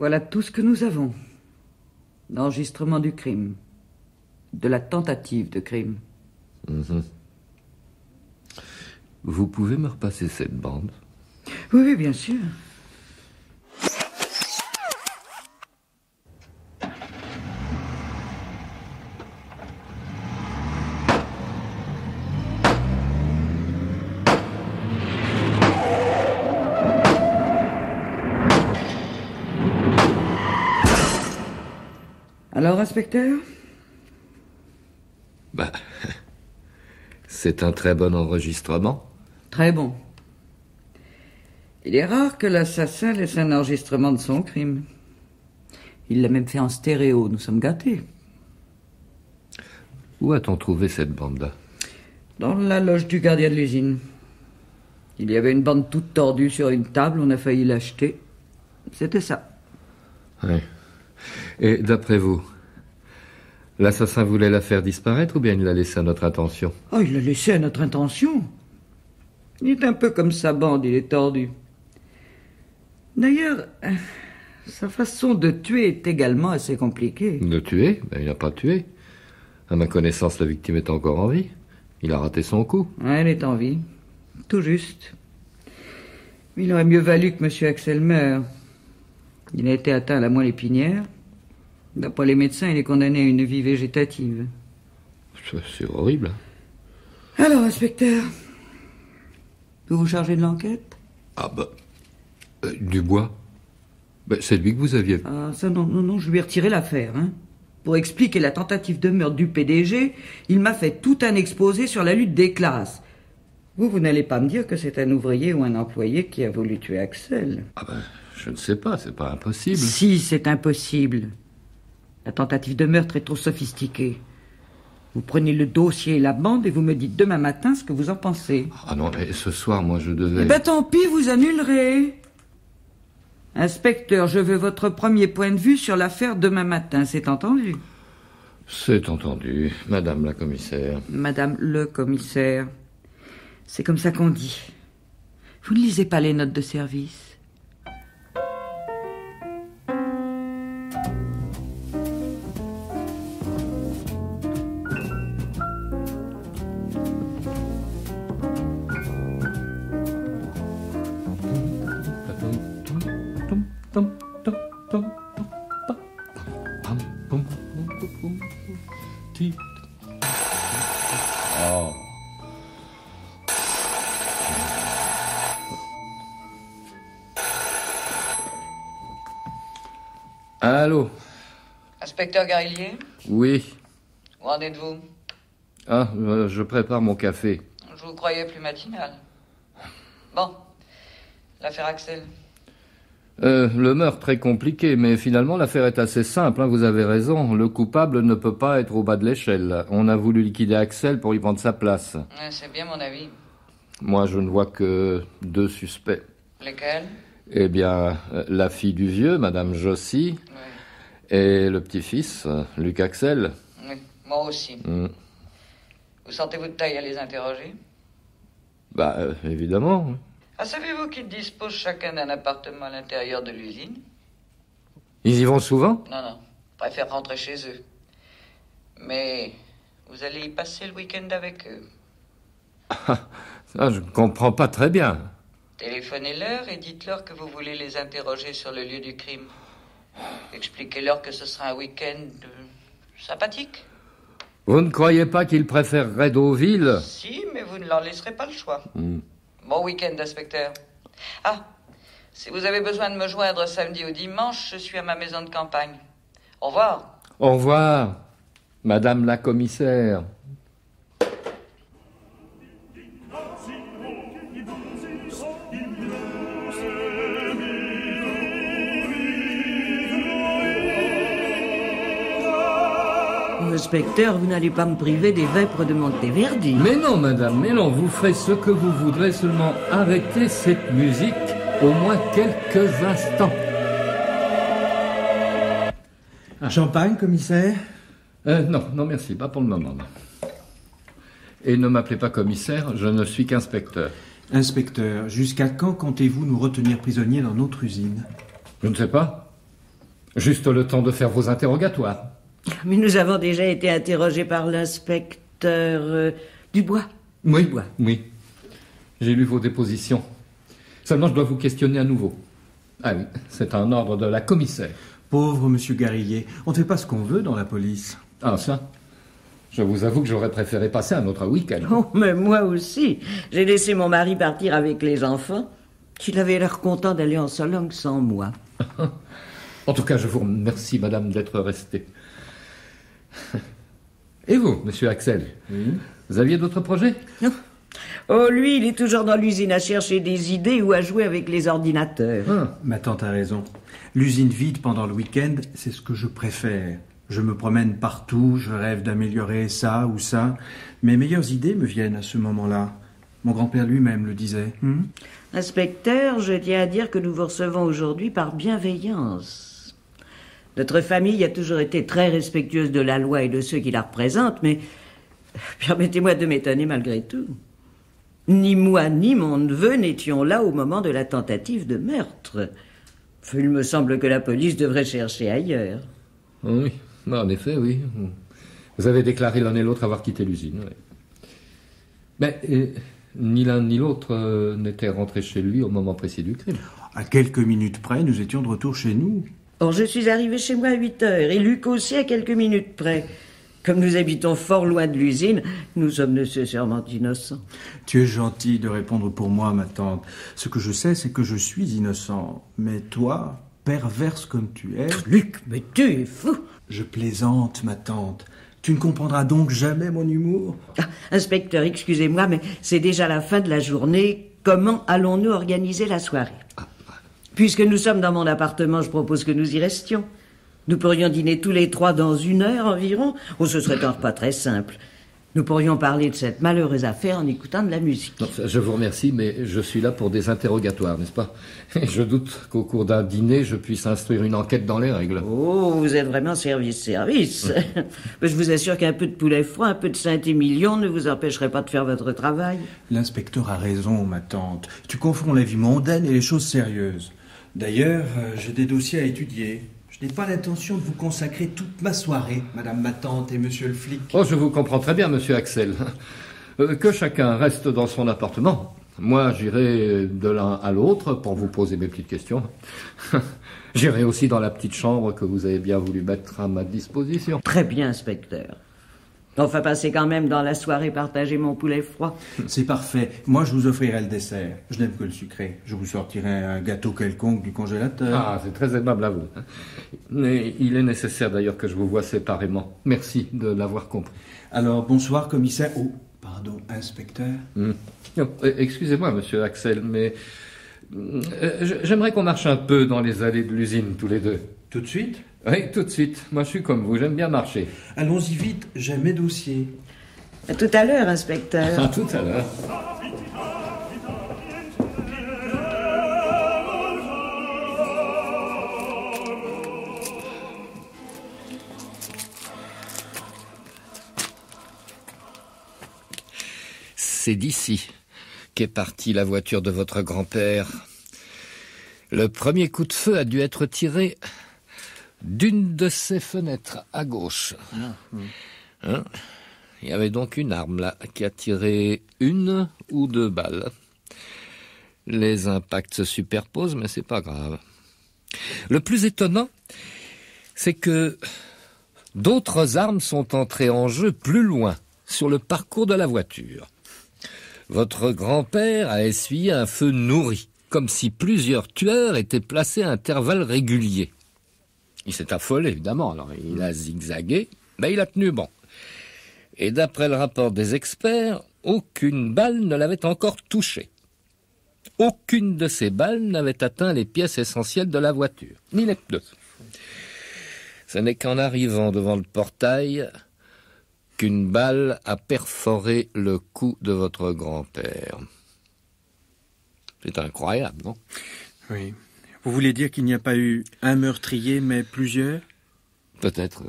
Voilà tout ce que nous avons. L'enregistrement du crime. De la tentative de crime. Vous pouvez me repasser cette bande? Oui, oui, bien sûr. Alors, inspecteur? C'est un très bon enregistrement. Très bon. Il est rare que l'assassin laisse un enregistrement de son crime. Il l'a même fait en stéréo, nous sommes gâtés. Où a-t-on trouvé cette bande-là? Dans la loge du gardien de l'usine. Il y avait une bande toute tordue sur une table, on a failli l'acheter. C'était ça. Oui. Et d'après vous, l'assassin voulait la faire disparaître ou bien il l'a laissée à notre intention? Oh, il l'a laissée à notre intention. Il est un peu comme sa bande, il est tordu. D'ailleurs, sa façon de tuer est également assez compliquée. De tuer? Il n'a pas tué. À ma connaissance, la victime est encore en vie. Il a raté son coup. Elle est en vie. Tout juste. Il aurait mieux valu que M. Axel meure. Il a été atteint à la moelle épinière. D'après les médecins, il est condamné à une vie végétative. C'est horrible. Alors, inspecteur, vous vous chargez de l'enquête? Dubois? C'est lui que vous aviez... Ah, ça, non, je lui ai retiré l'affaire, hein. Pour expliquer la tentative de meurtre du PDG, il m'a fait tout un exposé sur la lutte des classes. Vous n'allez pas me dire que c'est un ouvrier ou un employé qui a voulu tuer Axel? Je ne sais pas, c'est pas impossible. Si, c'est impossible. La tentative de meurtre est trop sophistiquée. Vous prenez le dossier et la bande et vous me dites demain matin ce que vous en pensez. Ah non, mais ce soir, moi, je devais... Tant pis, vous annulerez. Inspecteur, je veux votre premier point de vue sur l'affaire demain matin, c'est entendu? C'est entendu, madame la commissaire. Madame le commissaire. C'est comme ça qu'on dit. Vous ne lisez pas les notes de service? Allô? Inspecteur Garillier? Oui. Où en êtes-vous? Je prépare mon café. Je vous croyais plus matinal. Bon, l'affaire Axel. Le meurtre est compliqué, mais finalement l'affaire est assez simple, hein, vous avez raison. Le coupable ne peut pas être au bas de l'échelle. On a voulu liquider Axel pour y prendre sa place. C'est bien mon avis. Moi, je ne vois que 2 suspects. Lesquels? Eh bien, la fille du vieux, Madame Jossy, oui. Et le petit-fils, Luc Axel. Oui, moi aussi. Vous sentez-vous de taille à les interroger? Évidemment. Savez-vous qu'ils disposent chacun d'un appartement à l'intérieur de l'usine? Ils y vont souvent? Non, préfèrent rentrer chez eux. Mais vous allez y passer le week-end avec eux. Ça, je ne comprends pas très bien. Téléphonez-leur et dites-leur que vous voulez les interroger sur le lieu du crime. Expliquez-leur que ce sera un week-end sympathique. Vous ne croyez pas qu'ils préféreraient Deauville? Si, mais vous ne leur laisserez pas le choix. Bon week-end, inspecteur. Si vous avez besoin de me joindre samedi ou dimanche, je suis à ma maison de campagne. Au revoir. Au revoir, madame la commissaire. Inspecteur, vous n'allez pas me priver des vêpres de Monteverdi. Mais non, madame, mais non, vous ferez ce que vous voudrez, seulement arrêtez cette musique au moins quelques instants. Champagne, commissaire? Non, merci, pas pour le moment. Et ne m'appelez pas commissaire, je ne suis qu'inspecteur. Inspecteur, jusqu'à quand comptez-vous nous retenir prisonniers dans notre usine? Je ne sais pas. Juste le temps de faire vos interrogatoires. Mais nous avons déjà été interrogés par l'inspecteur Dubois. Oui, Dubois. oui. J'ai lu vos dépositions. Seulement, je dois vous questionner à nouveau. Ah oui, c'est un ordre de la commissaire. Pauvre monsieur Garillet, on ne fait pas ce qu'on veut dans la police. Ah, ça. Je vous avoue que j'aurais préféré passer un autre week-end. Oh, mais moi aussi. J'ai laissé mon mari partir avec les enfants. Il avait l'air content d'aller en Sologne sans moi. En tout cas, je vous remercie, madame, d'être restée. Et vous, monsieur Axel, vous aviez d'autres projets? Non. Oh, lui, il est toujours dans l'usine à chercher des idées ou à jouer avec les ordinateurs. Ma tante a raison. L'usine vide pendant le week-end, c'est ce que je préfère. Je me promène partout, je rêve d'améliorer ça ou ça. Mes meilleures idées me viennent à ce moment-là. Mon grand-père lui-même le disait. Inspecteur, je tiens à dire que nous vous recevons aujourd'hui par bienveillance. Notre famille a toujours été très respectueuse de la loi et de ceux qui la représentent, mais permettez-moi de m'étonner malgré tout. Ni moi ni mon neveu n'étions là au moment de la tentative de meurtre. Il me semble que la police devrait chercher ailleurs. Oui, en effet, oui. Vous avez déclaré l'un et l'autre avoir quitté l'usine. Oui. Mais ni l'un ni l'autre n'était rentré chez lui au moment précis du crime. À quelques minutes près, nous étions de retour chez nous. Or, je suis arrivé chez moi à 8 heures, et Luc aussi à quelques minutes près. Comme nous habitons fort loin de l'usine, nous sommes nécessairement innocents. Tu es gentil de répondre pour moi, ma tante. Ce que je sais, c'est que je suis innocent. Mais toi, perverse comme tu es... Luc, mais tu es fou! Je plaisante, ma tante. Tu ne comprendras donc jamais mon humour? Ah, inspecteur, excusez-moi, mais c'est déjà la fin de la journée. Comment allons-nous organiser la soirée? Puisque nous sommes dans mon appartement, je propose que nous y restions. Nous pourrions dîner tous les trois dans 1 heure environ. Oh, ce serait un repas très simple. Nous pourrions parler de cette malheureuse affaire en écoutant de la musique. Non, je vous remercie, mais je suis là pour des interrogatoires, n'est-ce pas? Je doute qu'au cours d'un dîner, je puisse instruire une enquête dans les règles. Oh, vous êtes vraiment service. Je vous assure qu'un peu de poulet froid, un peu de Saint-Émilion ne vous empêcherait pas de faire votre travail. L'inspecteur a raison, ma tante. Tu confonds la vie mondaine et les choses sérieuses. D'ailleurs, j'ai des dossiers à étudier. Je n'ai pas l'intention de vous consacrer toute ma soirée, madame ma tante et monsieur le flic. Oh, je vous comprends très bien, monsieur Axel. Que chacun reste dans son appartement. Moi, j'irai de l'un à l'autre pour vous poser mes petites questions. J'irai aussi dans la petite chambre que vous avez bien voulu mettre à ma disposition. Très bien, inspecteur. Enfin, passez quand même dans la soirée partager mon poulet froid. C'est parfait. Moi, je vous offrirai le dessert. Je n'aime que le sucré. Je vous sortirai un gâteau quelconque du congélateur. Ah, c'est très aimable à vous. Mais il est nécessaire d'ailleurs que je vous voie séparément. Merci de l'avoir compris. Alors, bonsoir, commissaire. Oh, pardon, inspecteur. Excusez-moi, monsieur Axel, mais j'aimerais qu'on marche un peu dans les allées de l'usine, tous les deux. Tout de suite? Oui, tout de suite. Moi, je suis comme vous, j'aime bien marcher. Allons-y vite, j'ai mes dossiers. À tout à l'heure, inspecteur. À tout à l'heure. C'est d'ici qu'est partie la voiture de votre grand-père. Le premier coup de feu a dû être tiré d'une de ses fenêtres à gauche. Hein? Il y avait donc une arme là qui a tiré 1 ou 2 balles. Les impacts se superposent, mais c'est pas grave. Le plus étonnant, c'est que d'autres armes sont entrées en jeu plus loin, sur le parcours de la voiture. Votre grand-père a essuyé un feu nourri, comme si plusieurs tueurs étaient placés à intervalles réguliers. Il s'est affolé, évidemment, alors il a zigzagué, mais il a tenu bon. Et d'après le rapport des experts, aucune balle ne l'avait encore touché. Aucune de ces balles n'avait atteint les pièces essentielles de la voiture, ni les pneus. Ce n'est qu'en arrivant devant le portail qu'une balle a perforé le cou de votre grand-père. C'est incroyable, non? Oui. Vous voulez dire qu'il n'y a pas eu un meurtrier, mais plusieurs? Peut-être.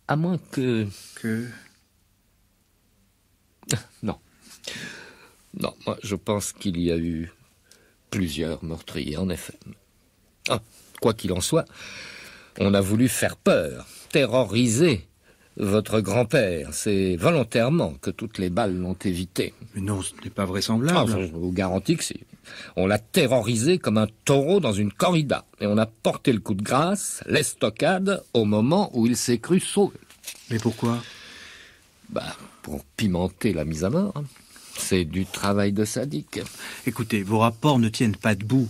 À moins que... Non. Non, moi je pense qu'il y a eu plusieurs meurtriers, en effet. Ah, quoi qu'il en soit, on a voulu faire peur, terroriser votre grand-père. C'est volontairement que toutes les balles l'ont évité. Mais non, ce n'est pas vraisemblable. Je vous garantis que si. On l'a terrorisé comme un taureau dans une corrida. Et on a porté le coup de grâce, l'estocade, au moment où il s'est cru sauvé. Mais pourquoi? Pour pimenter la mise à mort. C'est du travail de sadique. Écoutez, vos rapports ne tiennent pas debout.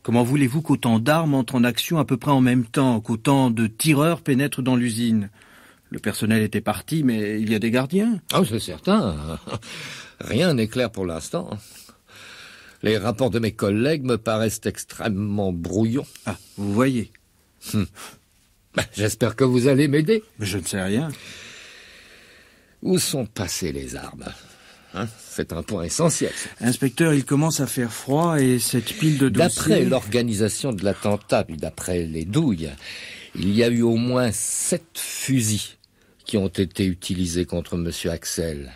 Comment voulez-vous qu'autant d'armes entrent en action à peu près en même temps, qu'autant de tireurs pénètrent dans l'usine? Le personnel était parti, mais il y a des gardiens. Ah, c'est certain. Rien n'est clair pour l'instant. Les rapports de mes collègues me paraissent extrêmement brouillons. Ah, vous voyez. J'espère que vous allez m'aider. Mais je ne sais rien. Où sont passées les armes? C'est un point essentiel. Inspecteur, il commence à faire froid et cette pile de dossiers... D'après l'organisation de l'attentat, puis d'après les douilles, il y a eu au moins 7 fusils qui ont été utilisés contre M. Axel.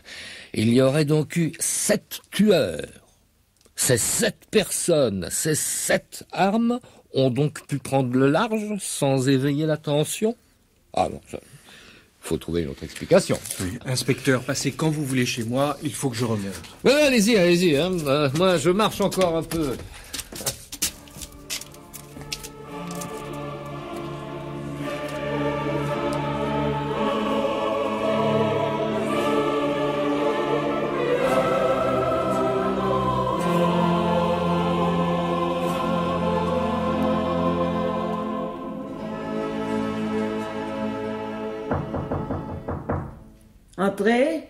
Il y aurait donc eu 7 tueurs. Ces 7 personnes, ces 7 armes ont donc pu prendre le large sans éveiller l'attention? Ah non, faut trouver une autre explication. Oui. Inspecteur, passez quand vous voulez chez moi, il faut que je remonte. Allez-y. Moi, je marche encore un peu. Entrez.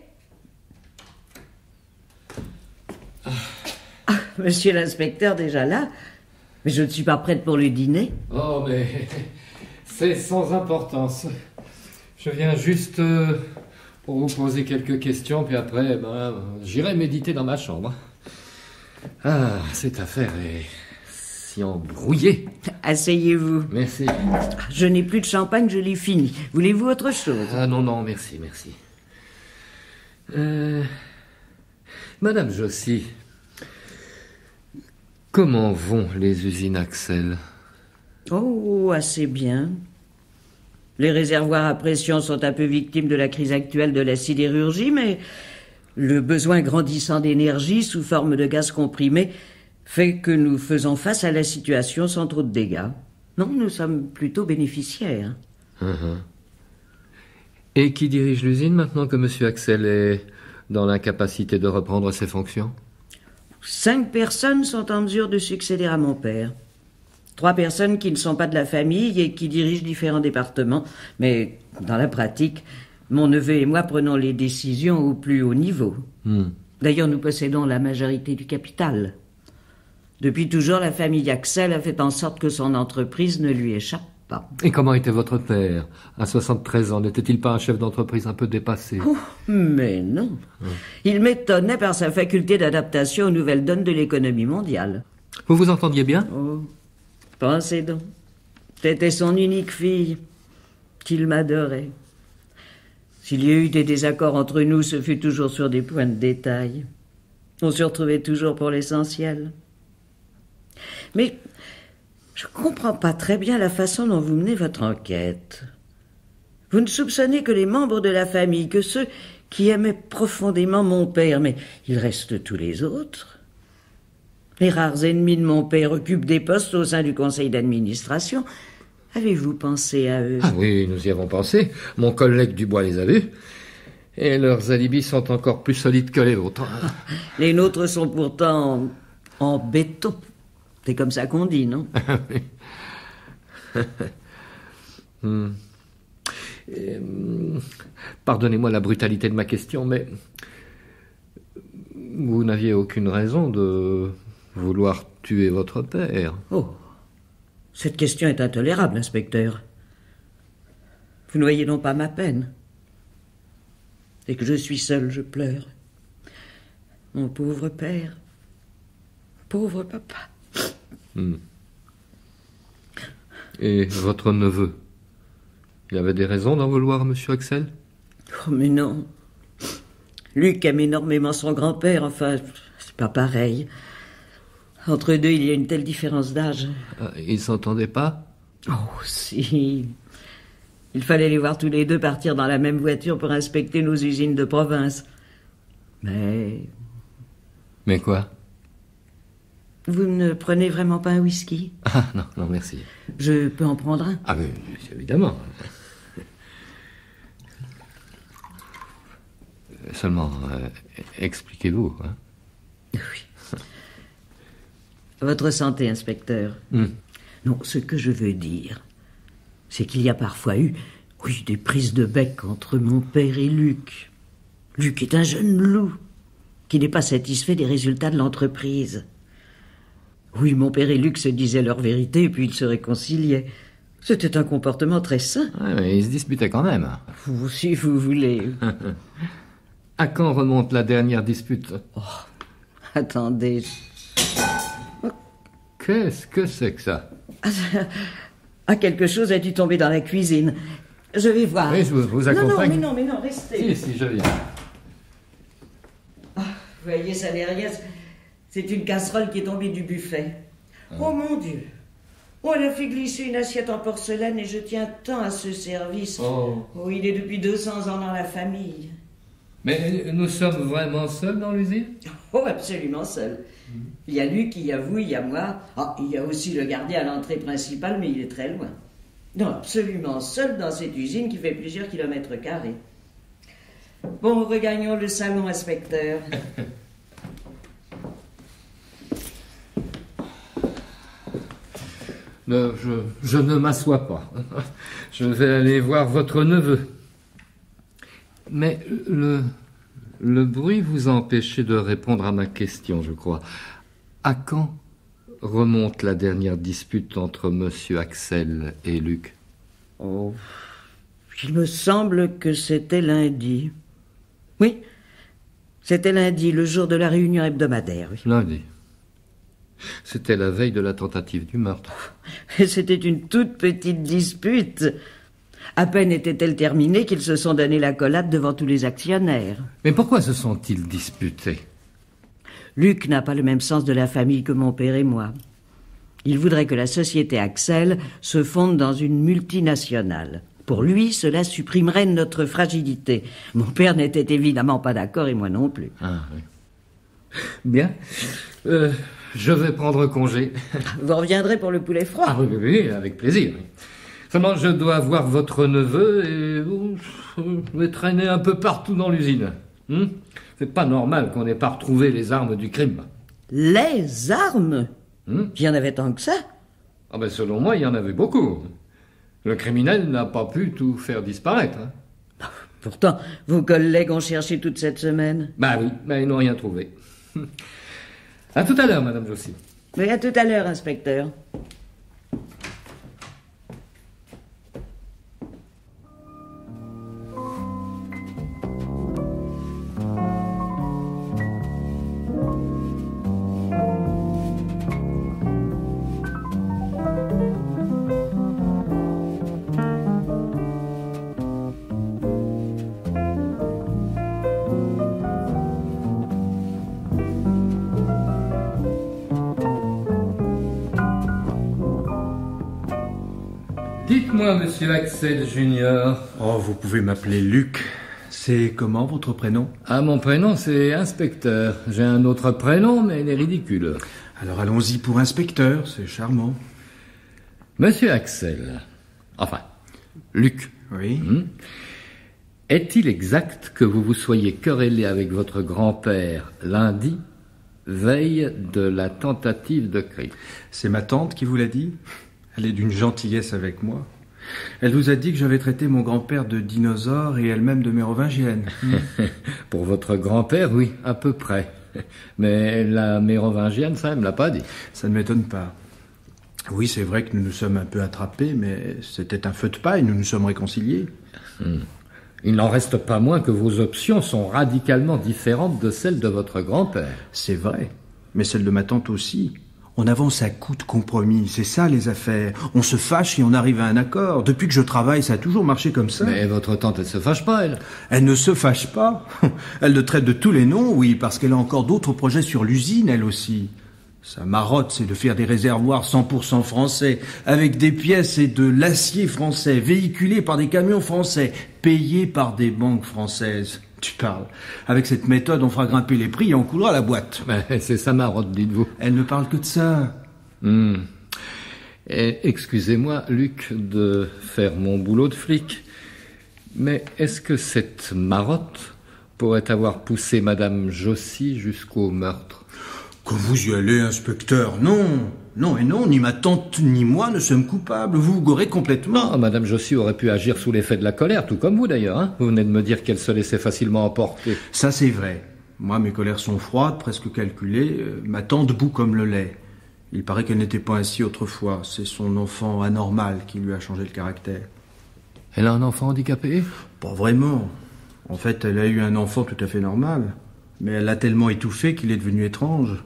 Monsieur l'inspecteur, déjà là? Mais je ne suis pas prête pour le dîner. Oh, mais c'est sans importance. Je viens juste pour vous poser quelques questions, puis après, j'irai méditer dans ma chambre. Ah, cette affaire est si embrouillée. Asseyez-vous. Merci. Je n'ai plus de champagne, je l'ai fini. Voulez-vous autre chose? Ah non, merci. Madame Jossy, comment vont les usines Axel? Oh, assez bien. Les réservoirs à pression sont un peu victimes de la crise actuelle de la sidérurgie, mais le besoin grandissant d'énergie sous forme de gaz comprimé fait que nous faisons face à la situation sans trop de dégâts. Non, nous sommes plutôt bénéficiaires. Et qui dirige l'usine maintenant que M. Axel est dans l'incapacité de reprendre ses fonctions? 5 personnes sont en mesure de succéder à mon père. 3 personnes qui ne sont pas de la famille et qui dirigent différents départements. Mais dans la pratique, mon neveu et moi prenons les décisions au plus haut niveau. D'ailleurs, nous possédons la majorité du capital. Depuis toujours, la famille Axel a fait en sorte que son entreprise ne lui échappe pas. Et comment était votre père? À 73 ans, n'était-il pas un chef d'entreprise un peu dépassé? Oh, mais non. Il m'étonnait par sa faculté d'adaptation aux nouvelles donnes de l'économie mondiale. Vous vous entendiez bien? Oh, pensez donc. C'était son unique fille, qu'il m'adorait. S'il y a eu des désaccords entre nous, ce fut toujours sur des points de détail. On se retrouvait toujours pour l'essentiel. Mais je ne comprends pas très bien la façon dont vous menez votre enquête. Vous ne soupçonnez que les membres de la famille, que ceux qui aimaient profondément mon père, mais il reste tous les autres. Les rares ennemis de mon père occupent des postes au sein du conseil d'administration. Avez-vous pensé à eux? Ah oui, nous y avons pensé. Mon collègue Dubois les a vus. Et leurs alibis sont encore plus solides que les vôtres. Les nôtres sont pourtant en béton. C'est comme ça qu'on dit, non? Pardonnez-moi la brutalité de ma question, mais vous n'aviez aucune raison de vouloir tuer votre père. Oh, cette question est intolérable, inspecteur. Vous ne voyez donc pas ma peine. Dès que je suis seul, je pleure. Mon pauvre père. Pauvre papa. Et votre neveu? Il avait des raisons d'en vouloir à M. Axel? Oh, mais non. Luc aime énormément son grand-père, enfin, c'est pas pareil. Entre eux deux, il y a une telle différence d'âge. Ils s'entendaient pas? Oh, si. Il fallait les voir tous les deux partir dans la même voiture pour inspecter nos usines de province. Mais... Mais quoi? Vous ne prenez vraiment pas un whisky? Ah, non, non, merci. Je peux en prendre un? Ah, oui, évidemment. Seulement, expliquez-vous, hein? Oui. Votre santé, inspecteur. Non, ce que je veux dire, c'est qu'il y a parfois eu, oui, des prises de bec entre mon père et Luc. Luc est un jeune loup qui n'est pas satisfait des résultats de l'entreprise. Oui, mon père et Luc se disaient leur vérité, puis ils se réconciliaient. C'était un comportement très sain. Ouais, mais ils se disputaient quand même. Vous, si vous voulez. À quand remonte la dernière dispute? Oh, attendez. Qu'est-ce que c'est que ça? Ah, quelque chose a dû tomber dans la cuisine. Je vais voir. Oui, je vous accompagne. Non, mais non, restez. Si, je viens. Ah, vous voyez, ça n'est rien. C'est une casserole qui est tombée du buffet. Oh mon Dieu. On a fait glisser une assiette en porcelaine et je tiens tant à ce service. Oh, il est depuis 200 ans dans la famille. Mais nous sommes vraiment seuls dans l'usine? Oh, absolument seuls. Il y a Luc, il y a vous, il y a moi. Ah, il y a aussi le gardien à l'entrée principale, mais il est très loin. Non, absolument seul dans cette usine qui fait plusieurs kilomètres carrés. Bon, regagnons le salon, inspecteur. Non, je ne m'assois pas. Je vais aller voir votre neveu. Mais le bruit vous a empêché de répondre à ma question, je crois. À quand remonte la dernière dispute entre Monsieur Axel et Luc? Oh, il me semble que c'était lundi. Oui, c'était lundi, le jour de la réunion hebdomadaire. Oui. Lundi. C'était la veille de la tentative du meurtre. C'était une toute petite dispute. À peine était-elle terminée qu'ils se sont donné l'accolade devant tous les actionnaires. Mais pourquoi se sont-ils disputés? Luc n'a pas le même sens de la famille que mon père et moi. Il voudrait que la société Axel se fonde dans une multinationale. Pour lui, cela supprimerait notre fragilité. Mon père n'était évidemment pas d'accord et moi non plus. Ah, oui. Bien. Je vais prendre congé. Vous reviendrez pour le poulet froid? Ah oui, avec plaisir. Seulement, je dois voir votre neveu et je vais traîner un peu partout dans l'usine. C'est pas normal qu'on n'ait pas retrouvé les armes du crime. Les armes? Il y en avait tant que ça? Ah ben, selon moi, il y en avait beaucoup. Le criminel n'a pas pu tout faire disparaître. Pourtant, vos collègues ont cherché toute cette semaine. Bah oui, mais ils n'ont rien trouvé. À tout à l'heure, Madame Jossi. Oui, à tout à l'heure, inspecteur. Dites-moi, Monsieur Axel Junior. Oh, vous pouvez m'appeler Luc. C'est comment votre prénom? Ah, mon prénom, c'est Inspecteur. J'ai un autre prénom, mais il est ridicule. Alors allons-y pour Inspecteur, c'est charmant. Monsieur Axel. Enfin, Luc. Oui. Est-il exact que vous vous soyez querellé avec votre grand-père lundi, veille de la tentative de crime? C'est ma tante qui vous l'a dit? Elle est d'une gentillesse avec moi. Elle vous a dit que j'avais traité mon grand-père de dinosaure et elle-même de mérovingienne. Pour votre grand-père, oui, à peu près. Mais la mérovingienne, ça, elle me l'a pas dit. Ça ne m'étonne pas. Oui, c'est vrai que nous nous sommes un peu attrapés, mais c'était un feu de paille, nous nous sommes réconciliés. Il n'en reste pas moins que vos options sont radicalement différentes de celles de votre grand-père. C'est vrai, mais celles de ma tante aussi. On avance à coups de compromis, c'est ça les affaires. On se fâche et on arrive à un accord. Depuis que je travaille, ça a toujours marché comme ça. Mais votre tante, elle se fâche pas, elle? Elle ne se fâche pas. Elle le traite de tous les noms, oui, parce qu'elle a encore d'autres projets sur l'usine, elle aussi. Sa marotte, c'est de faire des réservoirs 100% français, avec des pièces et de l'acier français, véhiculés par des camions français, payés par des banques françaises. Tu parles. Avec cette méthode, on fera grimper les prix et on coulera la boîte. C'est sa marotte, dites-vous. Elle ne parle que de ça. Et excusez-moi, Luc, de faire mon boulot de flic, mais est-ce que cette marotte pourrait avoir poussé Madame Jossy jusqu'au meurtre? Quand vous y allez, inspecteur, non. Non et non, ni ma tante ni moi ne sommes coupables. Vous vous gorez complètement. Non, Madame Jossy aurait pu agir sous l'effet de la colère, tout comme vous d'ailleurs. Hein. Vous venez de me dire qu'elle se laissait facilement emporter. Ça, c'est vrai. Moi, mes colères sont froides, presque calculées. Ma tante bout comme le lait. Il paraît qu'elle n'était pas ainsi autrefois. C'est son enfant anormal qui lui a changé le caractère. Elle a un enfant handicapé? Pas vraiment. En fait, elle a eu un enfant tout à fait normal. Mais elle l'a tellement étouffé qu'il est devenu étrange.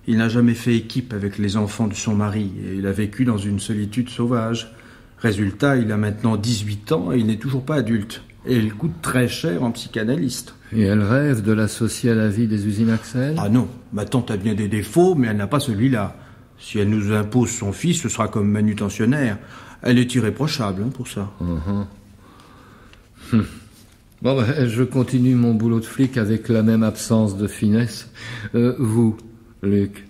Il n'a jamais fait équipe avec les enfants de son mari et il a vécu dans une solitude sauvage. Résultat, il a maintenant 18 ans et il n'est toujours pas adulte. Et il coûte très cher en psychanalyste. Et elle rêve de l'associer à la vie des usines Axel? Ah non, ma tante a bien des défauts, mais elle n'a pas celui-là. Si elle nous impose son fils, ce sera comme manutentionnaire. Elle est irréprochable pour ça. Bon, je continue mon boulot de flic avec la même absence de finesse. Vous, Luc,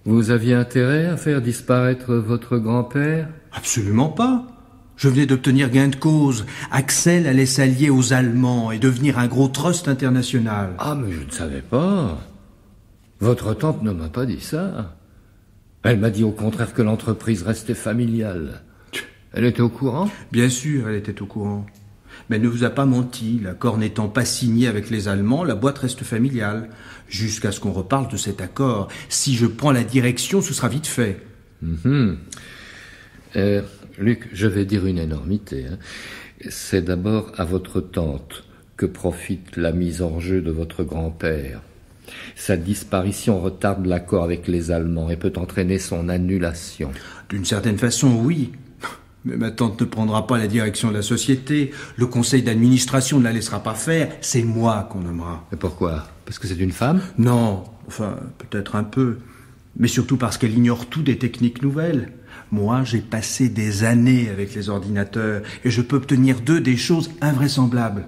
vous aviez intérêt à faire disparaître votre grand-père? Absolument pas. Je venais d'obtenir gain de cause. Axel allait s'allier aux Allemands et devenir un gros trust international. Ah, mais je ne savais pas. Votre tante ne m'a pas dit ça. Elle m'a dit au contraire que l'entreprise restait familiale. Elle était au courant? Bien sûr, elle était au courant. Mais elle ne vous a pas menti. L'accord n'étant pas signé avec les Allemands, la boîte reste familiale. Jusqu'à ce qu'on reparle de cet accord. Si je prends la direction, ce sera vite fait. Luc, je vais dire une énormité. C'est d'abord à votre tante que profite la mise en jeu de votre grand-père. Sa disparition retarde l'accord avec les Allemands et peut entraîner son annulation. D'une certaine façon, oui. Mais ma tante ne prendra pas la direction de la société. Le conseil d'administration ne la laissera pas faire. C'est moi qu'on nommera. Et pourquoi? Parce que c'est une femme? Non, enfin, peut-être un peu. Mais surtout parce qu'elle ignore tout des techniques nouvelles. Moi, j'ai passé des années avec les ordinateurs et je peux obtenir d'eux des choses invraisemblables.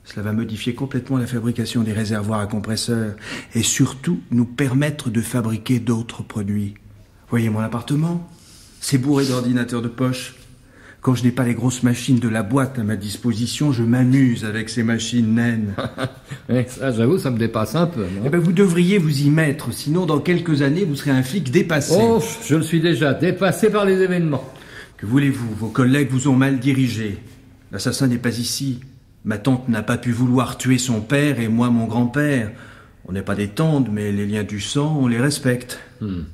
Cela va modifier complètement la fabrication des réservoirs à compresseurs et surtout nous permettre de fabriquer d'autres produits. Voyez mon appartement? C'est bourré d'ordinateurs de poche. Quand je n'ai pas les grosses machines de la boîte à ma disposition, je m'amuse avec ces machines naines. Ça, j'avoue, ça me dépasse un peu. Non? Eh ben, vous devriez vous y mettre, sinon dans quelques années, vous serez un flic dépassé. Oh, je le suis déjà, dépassé par les événements. Que voulez-vous? Vos collègues vous ont mal dirigé. L'assassin n'est pas ici. Ma tante n'a pas pu vouloir tuer son père et moi mon grand-père. On n'est pas des tantes, mais les liens du sang, on les respecte.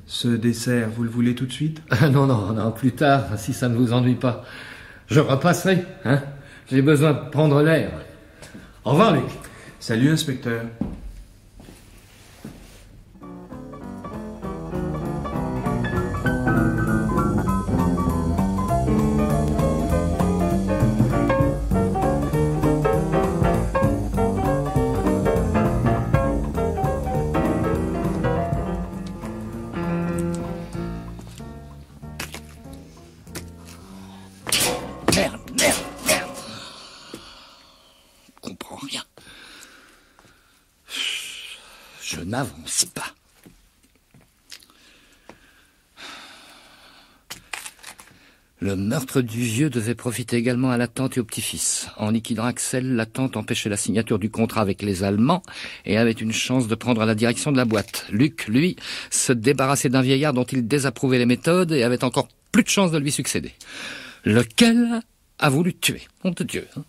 Ce dessert, vous le voulez tout de suite? Non, plus tard, si ça ne vous ennuie pas. Je repasserai, hein. J'ai besoin de prendre l'air. Au revoir, Luc. Salut, inspecteur. Merde. Je comprends rien. Je n'avance pas. Le meurtre du vieux devait profiter également à la tante et au petit-fils. En liquidant Axel, la tante empêchait la signature du contrat avec les Allemands et avait une chance de prendre la direction de la boîte. Luc, lui, se débarrassait d'un vieillard dont il désapprouvait les méthodes et avait encore plus de chance de lui succéder. Lequel a voulu tuer? Honte de Dieu. Hein.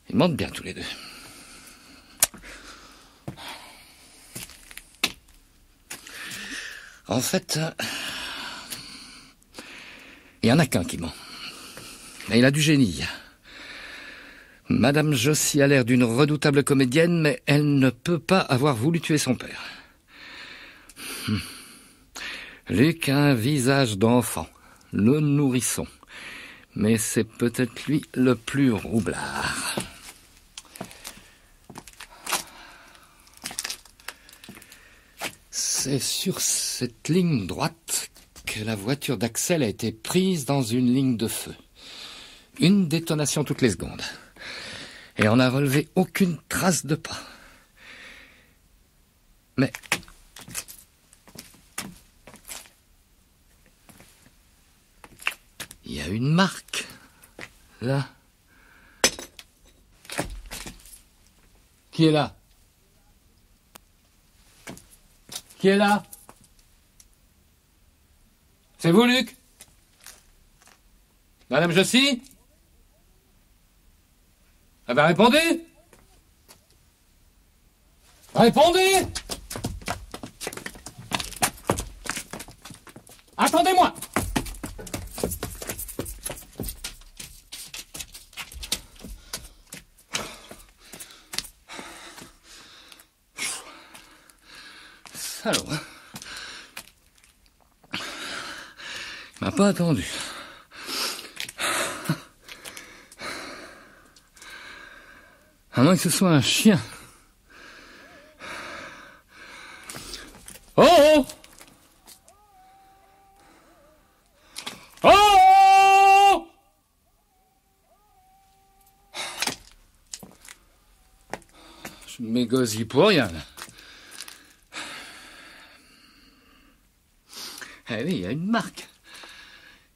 Ils mentent bien tous les deux. En fait, il n'y en a qu'un qui ment. Et il a du génie. Madame Jossy a l'air d'une redoutable comédienne, mais elle ne peut pas avoir voulu tuer son père. Luc a un visage d'enfant, le nourrisson. Mais c'est peut-être lui le plus roublard. C'est sur cette ligne droite que la voiture d'Axel a été prise dans une ligne de feu. Une détonation toutes les secondes. Et on n'a relevé aucune trace de pas. Mais... il y a une marque, là. Qui est là? Qui est là? C'est vous, Luc? Madame Jossy? Eh ben, répondez! Répondez! Attendez-moi! Salaud, hein? Il m'a pas attendu. À moins que ce soit un chien. Oh oh! Oh! Je m'égosille pour rien, là. Eh oui, il y a une marque.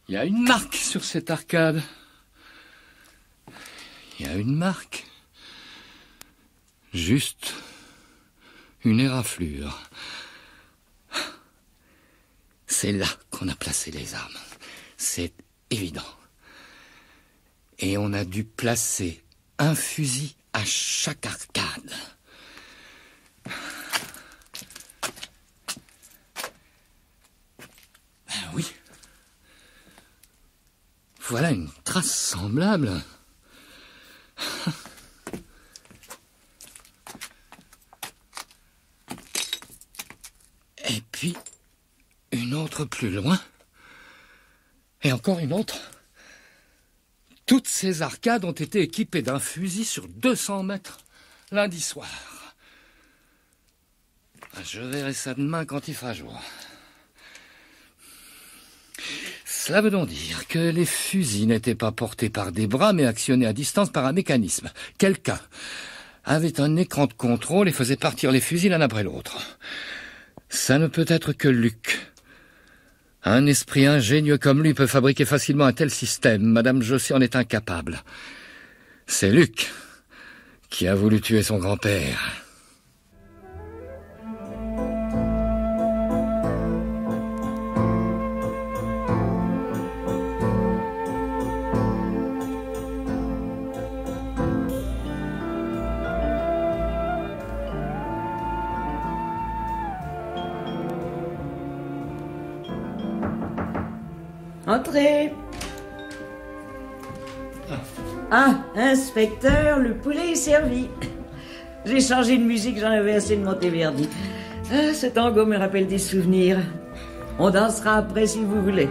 Il y a une marque sur cette arcade. Il y a une marque. Juste une éraflure. C'est là qu'on a placé les armes. C'est évident. Et on a dû placer un fusil à chaque arcade. Oui. Voilà une trace semblable. Et puis, une autre plus loin. Et encore une autre. Toutes ces arcades ont été équipées d'un fusil sur 200 mètres lundi soir. Je verrai ça demain quand il fera jour. Cela veut donc dire que les fusils n'étaient pas portés par des bras, mais actionnés à distance par un mécanisme. Quelqu'un avait un écran de contrôle et faisait partir les fusils l'un après l'autre. Ça ne peut être que Luc. Un esprit ingénieux comme lui peut fabriquer facilement un tel système. Madame Jossy en est incapable. C'est Luc qui a voulu tuer son grand-père. Entrez. Ah, inspecteur, le poulet est servi. J'ai changé de musique, j'en avais assez de Monteverdi. Ah, ce tango me rappelle des souvenirs. On dansera après si vous voulez.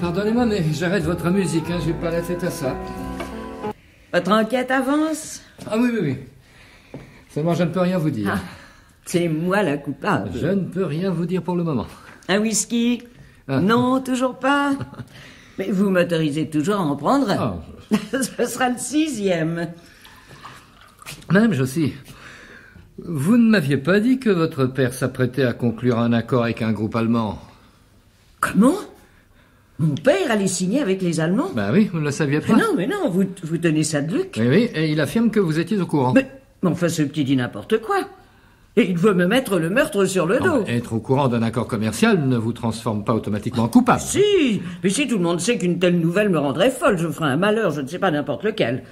Pardonnez-moi, mais j'arrête votre musique, hein, j'ai pas la tête à ça. Votre enquête avance? Ah oui. Seulement, je ne peux rien vous dire. Ah, c'est moi la coupable. Je ne peux rien vous dire pour le moment. Un whisky? Non, toujours pas. Mais vous m'autorisez toujours à en prendre un. Oh. Ce sera le 6e. Madame Jossy, vous ne m'aviez pas dit que votre père s'apprêtait à conclure un accord avec un groupe allemand? Comment? Mon père allait signer avec les Allemands? Ben oui, vous ne le saviez pas. Mais non, vous tenez ça de Luc? Oui, et il affirme que vous étiez au courant. Mais enfin, ce petit dit n'importe quoi. Et il veut me mettre le meurtre sur le dos. Être au courant d'un accord commercial ne vous transforme pas automatiquement en coupable. Si, mais si tout le monde sait qu'une telle nouvelle me rendrait folle, je ferai un malheur, je ne sais pas n'importe lequel.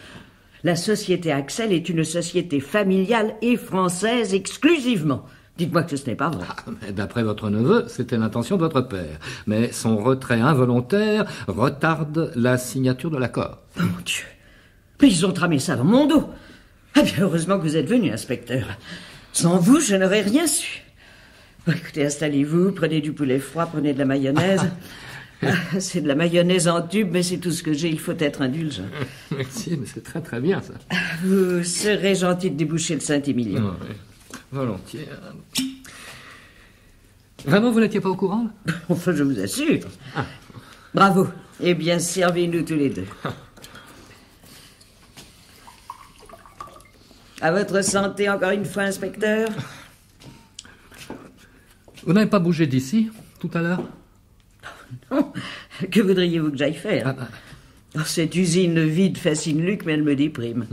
La société Axel est une société familiale et française exclusivement. Dites-moi que ce n'est pas vrai. D'après votre neveu, c'était l'intention de votre père. Mais son retrait involontaire retarde la signature de l'accord. Oh mon Dieu. Mais ils ont tramé ça dans mon dos. Ah bien, heureusement que vous êtes venu, inspecteur. Sans vous, je n'aurais rien su. Bon, écoutez, installez-vous, prenez du poulet froid, prenez de la mayonnaise. C'est de la mayonnaise en tube, mais c'est tout ce que j'ai, il faut être indulgent. Merci, mais c'est très très bien ça. Vous serez gentil de déboucher le Saint-Émilion. Oui, volontiers. Vraiment, vous n'étiez pas au courant? Enfin, je vous assure. Bravo. Eh bien, servez-nous tous les deux. À votre santé, encore une fois, inspecteur. Vous n'avez pas bougé d'ici, tout à l'heure? Non. Que voudriez-vous que j'aille faire? Oh, cette usine vide fascine Luc, mais elle me déprime.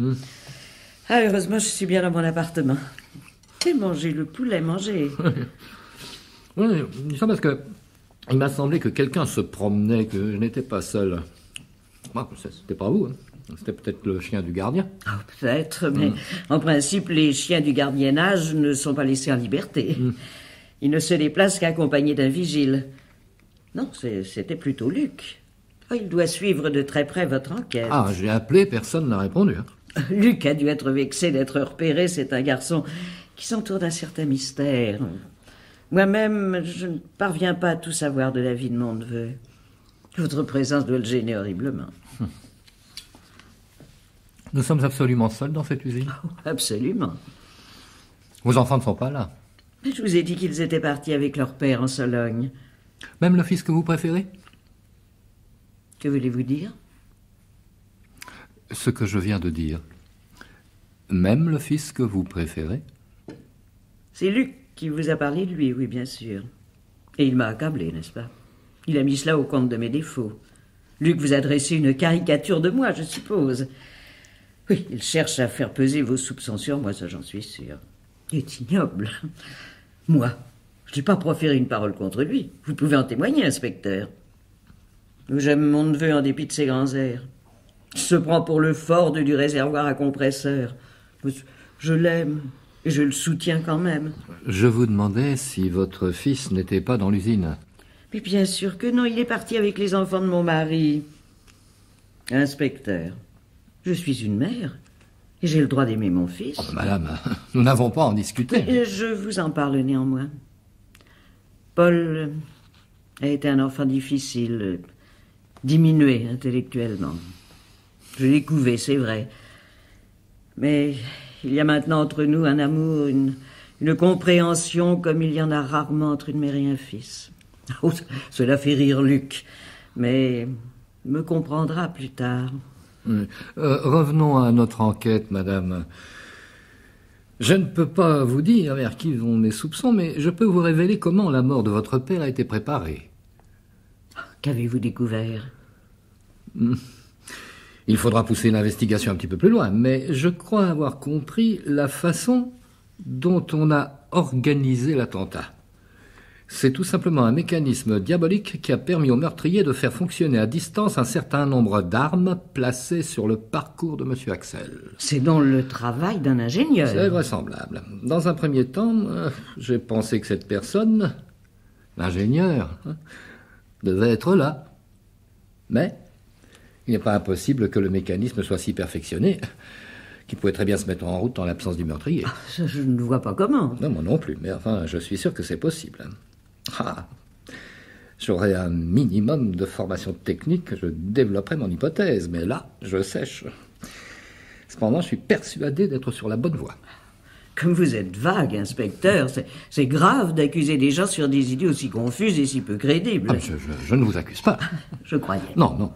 Ah, heureusement, je suis bien dans mon appartement. Et mangez le poulet, mangez. Oui, ça parce que il m'a semblé que quelqu'un se promenait, que je n'étais pas seul. Bon, c'était pas vous, hein. C'était peut-être le chien du gardien. Oh, peut-être, mais en principe, les chiens du gardiennage ne sont pas laissés en liberté. Ils ne se déplacent qu'accompagnés d'un vigile. Non, c'était plutôt Luc. Oh, il doit suivre de très près votre enquête. Ah, j'ai appelé, personne n'a répondu. Hein. Luc a dû être vexé d'être repéré. C'est un garçon qui s'entoure d'un certain mystère. Moi-même, je ne parviens pas à tout savoir de la vie de mon neveu. Votre présence doit le gêner horriblement. Nous sommes absolument seuls dans cette usine. Oh, absolument. Vos enfants ne sont pas là. Je vous ai dit qu'ils étaient partis avec leur père en Sologne. Même le fils que vous préférez? Que voulez-vous dire? Ce que je viens de dire. Même le fils que vous préférez? C'est Luc qui vous a parlé de lui, oui, bien sûr. Et il m'a accablé, n'est-ce pas? Il a mis cela au compte de mes défauts. Luc vous a dressé une caricature de moi, je suppose. Oui, il cherche à faire peser vos soupçons sur moi, ça j'en suis sûr. Il est ignoble. Moi, je n'ai pas proféré une parole contre lui. Vous pouvez en témoigner, inspecteur. J'aime mon neveu en dépit de ses grands airs. Il se prend pour le Ford du réservoir à compresseur. Je l'aime, et je le soutiens quand même. Je vous demandais si votre fils n'était pas dans l'usine. Mais bien sûr que non, il est parti avec les enfants de mon mari. Inspecteur, je suis une mère, et j'ai le droit d'aimer mon fils. Oh, madame, nous n'avons pas à en discuter. Mais je vous en parle néanmoins. Paul a été un enfant difficile, diminué intellectuellement. Je l'ai couvé, c'est vrai. Mais il y a maintenant entre nous un amour, une compréhension comme il y en a rarement entre une mère et un fils. Oh, cela fait rire Luc, mais me comprendra plus tard. Revenons à notre enquête, madame. Je ne peux pas vous dire vers qui vont mes soupçons, mais je peux vous révéler comment la mort de votre père a été préparée. Qu'avez-vous découvert? Il faudra pousser l'investigation un petit peu plus loin, mais je crois avoir compris la façon dont on a organisé l'attentat. C'est tout simplement un mécanisme diabolique qui a permis au meurtrier de faire fonctionner à distance un certain nombre d'armes placées sur le parcours de M. Axel. C'est donc le travail d'un ingénieur. C'est vraisemblable. Dans un premier temps, j'ai pensé que cette personne, l'ingénieur, devait être là. Mais il n'est pas impossible que le mécanisme soit si perfectionné qu'il pouvait très bien se mettre en route en l'absence du meurtrier. Je ne vois pas comment. Non, moi non plus, mais enfin, je suis sûr que c'est possible. J'aurais un minimum de formation technique, je développerais mon hypothèse, mais là, je sèche. Cependant, je suis persuadé d'être sur la bonne voie. Comme vous êtes vague, inspecteur, c'est grave d'accuser des gens sur des idées aussi confuses et si peu crédibles. Je ne vous accuse pas. Je croyais. Non.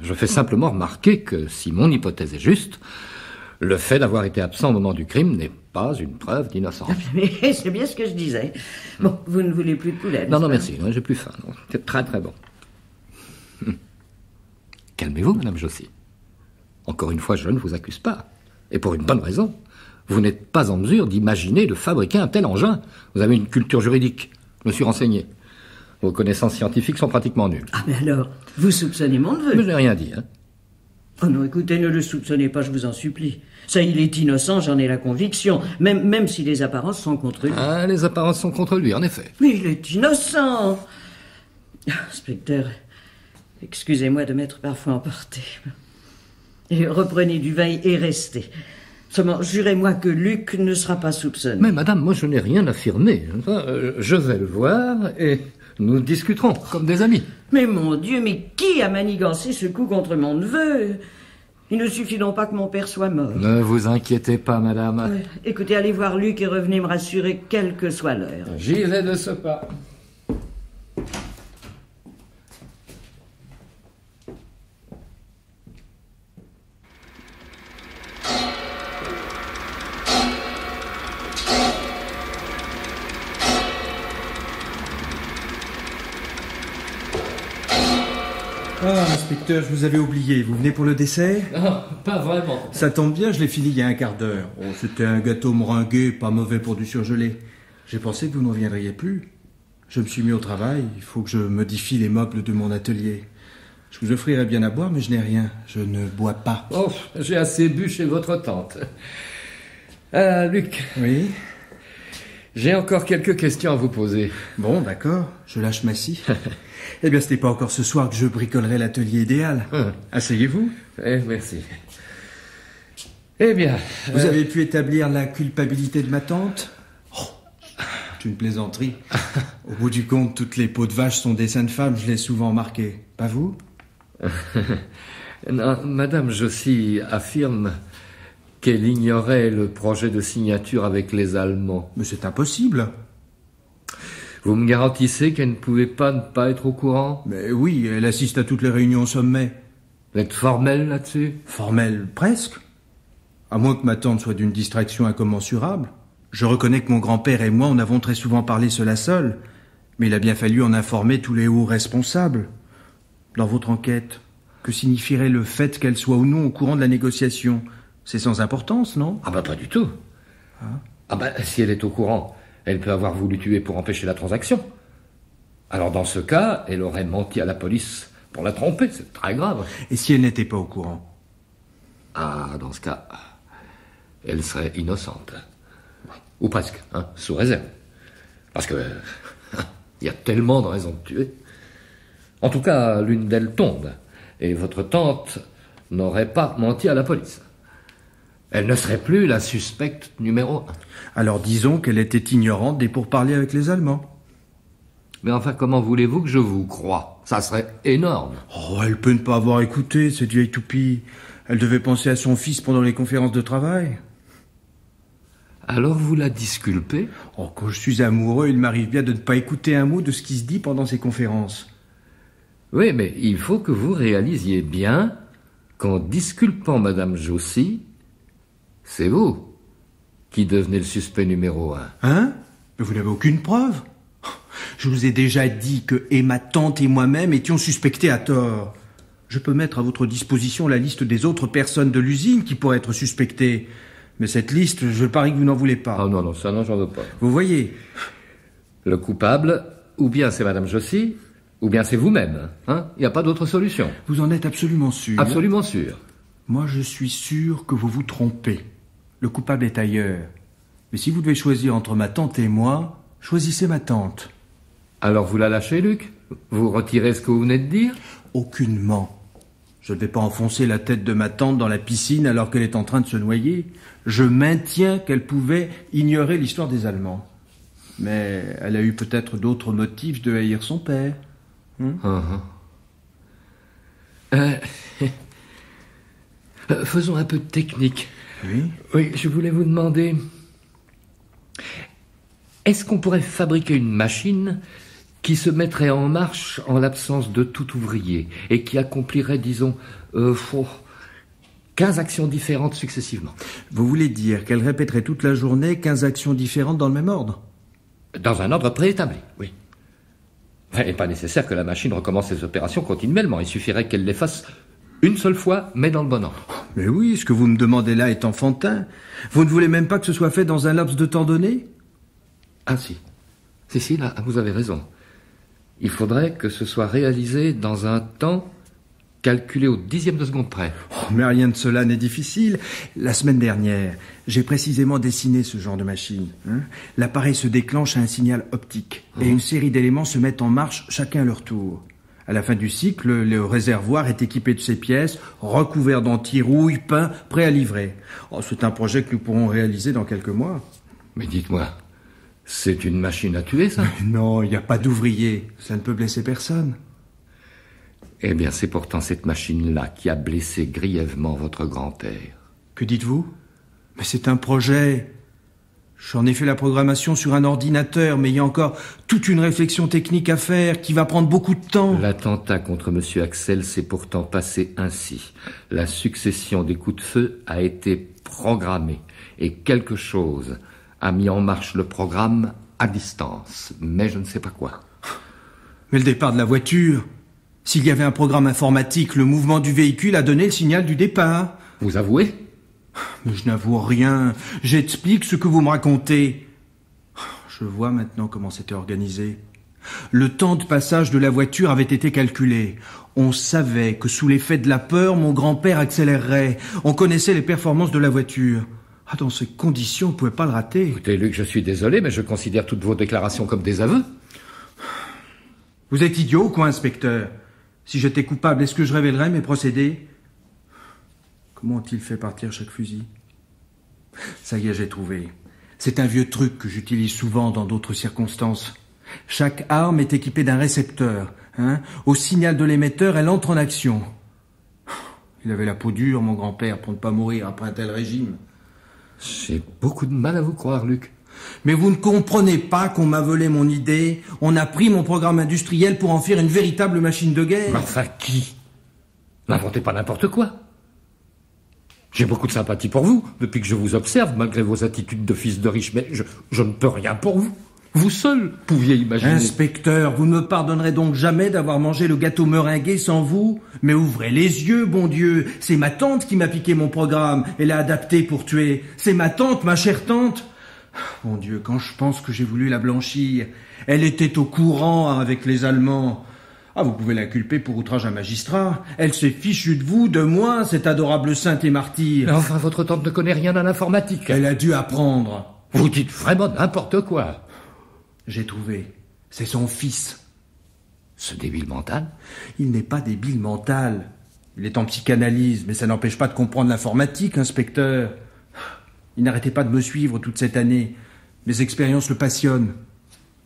Je fais simplement remarquer que si mon hypothèse est juste, le fait d'avoir été absent au moment du crime n'est pas une preuve d'innocence. Mais c'est bien ce que je disais. Bon, vous ne voulez plus de poulet, Non, merci, j'ai plus faim. C'est très très bon. Calmez-vous, Madame Jossi. Encore une fois, je ne vous accuse pas. Et pour une bonne raison. Vous n'êtes pas en mesure d'imaginer de fabriquer un tel engin. Vous avez une culture juridique. Je me suis renseigné. Vos connaissances scientifiques sont pratiquement nulles. Ah, mais alors, vous soupçonnez mon neveu? Mais je n'ai rien dit, hein. Oh non, écoutez, ne le soupçonnez pas, je vous en supplie. Ça, il est innocent, j'en ai la conviction. Même si les apparences sont contre lui. Ah, les apparences sont contre lui, en effet. Mais il est innocent. Inspecteur, excusez-moi de m'être parfois emporté. Et reprenez du vin et restez. Seulement, jurez-moi que Luc ne sera pas soupçonné. Mais madame, moi je n'ai rien affirmé. Enfin, je vais le voir et nous discuterons comme des amis. Mais mon Dieu, mais qui a manigancé ce coup contre mon neveu? Il ne suffit donc pas que mon père soit mort. Ne vous inquiétez pas, madame. Écoutez, allez voir Luc et revenez me rassurer, quelle que soit l'heure. J'y vais de ce pas. Ah, inspecteur, je vous avais oublié. Vous venez pour le dessert? Non, pas vraiment. Ça tombe bien, je l'ai fini il y a un quart d'heure. Oh, c'était un gâteau meringué, pas mauvais pour du surgelé. J'ai pensé que vous n'en viendriez plus. Je me suis mis au travail, il faut que je modifie les meubles de mon atelier. Je vous offrirais bien à boire, mais je n'ai rien. Je ne bois pas. Oh, j'ai assez bu chez votre tante. Luc, Oui? j'ai encore quelques questions à vous poser. Bon, d'accord, je lâche ma scie. Eh bien, ce n'est pas encore ce soir que je bricolerai l'atelier idéal. Asseyez-vous. Merci. Eh bien... Vous avez pu établir la culpabilité de ma tante? Oh, c'est une plaisanterie. Au bout du compte, toutes les peaux de vache sont des saintes femmes, je l'ai souvent remarqué. Pas vous? Non, Madame Jossi affirme qu'elle ignorait le projet de signature avec les Allemands. Mais c'est impossible. Vous me garantissez qu'elle ne pouvait pas ne pas être au courant? Mais oui, elle assiste à toutes les réunions au sommet. Vous êtes formel là-dessus? Formelle, presque. À moins que ma tante soit d'une distraction incommensurable. Je reconnais que mon grand-père et moi en avons très souvent parlé cela seul. Mais il a bien fallu en informer tous les hauts responsables. Dans votre enquête, que signifierait le fait qu'elle soit ou non au courant de la négociation? C'est sans importance, non? Ah bah pas du tout. Ah bah si elle est au courant, elle peut avoir voulu tuer pour empêcher la transaction. Alors dans ce cas, elle aurait menti à la police pour la tromper, c'est très grave. Et si elle n'était pas au courant? Ah, dans ce cas, elle serait innocente. Ou presque, hein, sous réserve. Parce que il y a tellement de raisons de tuer. En tout cas, l'une d'elles tombe, et votre tante n'aurait pas menti à la police. Elle ne serait plus la suspecte numéro 1. Alors disons qu'elle était ignorante des pourparlers avec les Allemands. Mais enfin, comment voulez-vous que je vous croie? Ça serait énorme. Oh, elle peut ne pas avoir écouté, cette vieille toupie. Elle devait penser à son fils pendant les conférences de travail. Alors vous la disculpez? Oh, quand je suis amoureux, il m'arrive bien de ne pas écouter un mot de ce qui se dit pendant ces conférences. Oui, mais il faut que vous réalisiez bien qu'en disculpant Madame Jossi, c'est vous qui devenez le suspect numéro 1. Hein? Mais vous n'avez aucune preuve. Je vous ai déjà dit que et ma tante et moi-même étions suspectés à tort. Je peux mettre à votre disposition la liste des autres personnes de l'usine qui pourraient être suspectées. Mais cette liste, je parie que vous n'en voulez pas. Ah non, ça non, j'en veux pas. Vous voyez? Le coupable, ou bien c'est Madame Jossi, ou bien c'est vous-même. Hein? Il n'y a pas d'autre solution. Vous en êtes absolument sûr? Absolument sûr. Moi, je suis sûr que vous vous trompez. Le coupable est ailleurs. Mais si vous devez choisir entre ma tante et moi, choisissez ma tante. Alors vous la lâchez, Luc? Vous retirez ce que vous venez de dire? Aucunement. Je ne vais pas enfoncer la tête de ma tante dans la piscine alors qu'elle est en train de se noyer. Je maintiens qu'elle pouvait ignorer l'histoire des Allemands. Mais elle a eu peut-être d'autres motifs de haïr son père. Faisons un peu de technique. Oui. Oui, je voulais vous demander... Est-ce qu'on pourrait fabriquer une machine qui se mettrait en marche en l'absence de tout ouvrier et qui accomplirait, disons, 15 actions différentes successivement? Vous voulez dire qu'elle répéterait toute la journée 15 actions différentes dans le même ordre? Dans un ordre préétabli, oui. Il n'est pas nécessaire que la machine recommence ses opérations continuellement. Il suffirait qu'elle les fasse une seule fois, mais dans le bon ordre. Mais oui, ce que vous me demandez là est enfantin. Vous ne voulez même pas que ce soit fait dans un laps de temps donné? Ah si. Si, là, vous avez raison. Il faudrait que ce soit réalisé dans un temps calculé au 10e de seconde près. Oh, mais rien de cela n'est difficile. La semaine dernière, j'ai précisément dessiné ce genre de machine. L'appareil se déclenche à un signal optique et une série d'éléments se mettent en marche chacun à leur tour. À la fin du cycle, le réservoir est équipé de ces pièces, recouvert d'anti-rouille, peint, prêt à livrer. Oh, c'est un projet que nous pourrons réaliser dans quelques mois. Mais dites-moi, c'est une machine à tuer, ça? Non, il n'y a pas d'ouvrier. Ça ne peut blesser personne. Eh bien, c'est pourtant cette machine-là qui a blessé grièvement votre grand-père. Que dites-vous? Mais c'est un projet. J'en ai fait la programmation sur un ordinateur, mais il y a encore toute une réflexion technique à faire qui va prendre beaucoup de temps. L'attentat contre M. Axel s'est pourtant passé ainsi. La succession des coups de feu a été programmée et quelque chose a mis en marche le programme à distance, mais je ne sais pas quoi. Mais le départ de la voiture, s'il y avait un programme informatique, le mouvement du véhicule a donné le signal du départ. Vous avouez? Mais je n'avoue rien. J'explique ce que vous me racontez. Je vois maintenant comment c'était organisé. Le temps de passage de la voiture avait été calculé. On savait que sous l'effet de la peur, mon grand-père accélérerait. On connaissait les performances de la voiture. Ah, dans ces conditions, on ne pouvait pas le rater. Écoutez, Luc, je suis désolé, mais je considère toutes vos déclarations comme des aveux. Vous êtes idiot ou quoi, inspecteur? Si j'étais coupable, est-ce que je révélerais mes procédés? Comment ont-ils fait partir chaque fusil? Ça y est, j'ai trouvé. C'est un vieux truc que j'utilise souvent dans d'autres circonstances. Chaque arme est équipée d'un récepteur. Au signal de l'émetteur, elle entre en action. Il avait la peau dure, mon grand-père, pour ne pas mourir après un tel régime. J'ai beaucoup de mal à vous croire, Luc. Mais vous ne comprenez pas qu'on m'a volé mon idée. On a pris mon programme industriel pour en faire une véritable machine de guerre. Mais enfin, qui? N'inventez pas n'importe quoi. J'ai beaucoup de sympathie pour vous, depuis que je vous observe, malgré vos attitudes de fils de riche, mais je ne peux rien pour vous. Vous seul pouviez imaginer... Inspecteur, vous ne me pardonnerez donc jamais d'avoir mangé le gâteau meringué sans vous? Mais ouvrez les yeux, bon Dieu. C'est ma tante qui m'a piqué mon programme et l'a adapté pour tuer. C'est ma tante, ma chère tante. Mon Dieu, quand je pense que j'ai voulu la blanchir, elle était au courant avec les Allemands. Ah, vous pouvez l'inculper pour outrage à magistrat. Elle s'est fichue de vous, de moi, cette adorable sainte et martyre. Mais enfin, votre tante ne connaît rien à l'informatique. Elle a dû apprendre. Vous dites vraiment n'importe quoi. J'ai trouvé. C'est son fils. Ce débile mental? Il n'est pas débile mental. Il est en psychanalyse, mais ça n'empêche pas de comprendre l'informatique, inspecteur. Il n'arrêtait pas de me suivre toute cette année. Mes expériences le passionnent.